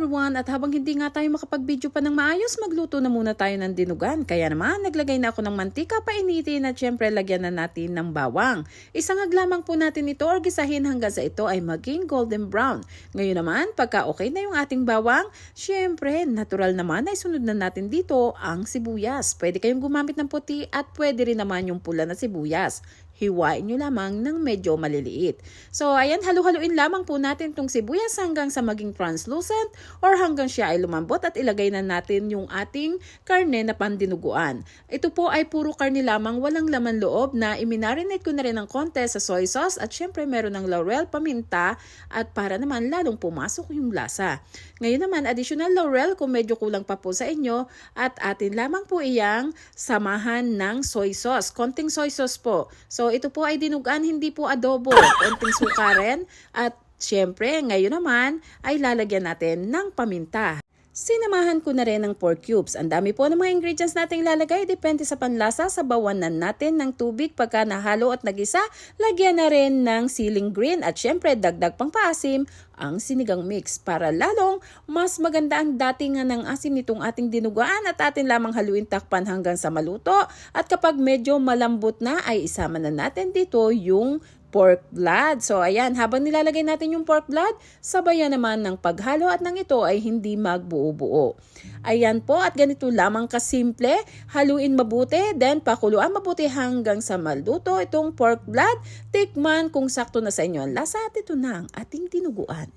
everyone! At habang hindi nga tayo makapag-video pa ng maayos, magluto na muna tayo ng dinugan. Kaya naman, naglagay na ako ng mantika, painitin at syempre lagyan na natin ng bawang. Isang lamang po natin ito or gisahin hanggang sa ito ay maging golden brown. Ngayon naman, pagka okay na yung ating bawang, syempre natural naman ay sunod na natin dito ang sibuyas. Pwede kayong gumamit ng puti at pwede rin naman yung pula na sibuyas. Hiwain nyo lamang ng medyo maliliit. So ayan, halu-haluin lamang po natin itong sibuyas hanggang sa maging translucent or hanggang siya ay lumambot at ilagay na natin yung ating karne na pandinuguan. Ito po ay puro karne lamang, walang laman loob na iminarinate ko na rin ng konti sa soy sauce at syempre meron ng laurel, paminta at para naman lalong pumasok yung lasa. Ngayon naman, additional laurel kung medyo kulang pa po sa inyo at atin lamang po iyang samahan ng soy sauce. Konting soy sauce po. So ito po ay dinugan, hindi po adobo. Konting suka rin at syempre ngayon naman ay lalagyan natin ng paminta. Sinamahan ko na rin ng pork cubes. Ang dami po ng mga ingredients nating lalagay. Depende sa panlasa. Sabawanan natin ng tubig. Pagka nahalo at nagisa, lagyan na rin ng siling green. At syempre, dagdag pang paasim ang sinigang mix. Para lalong mas maganda ang datingan ng asim nitong ating dinuguan. At atin lamang haluin takpan hanggang sa maluto. At kapag medyo malambot na, ay isama na natin dito yung pork blood. So ayan, habang nilalagay natin yung pork blood, sabayan naman ng paghalo at nang ito ay hindi magbuo-buo. Ayan po, at ganito lamang kasimple, haluin mabuti, then pakuluan mabuti hanggang sa maluto itong pork blood. Tikman kung sakto na sa inyo ang lasa at ito na ang ating dinuguan.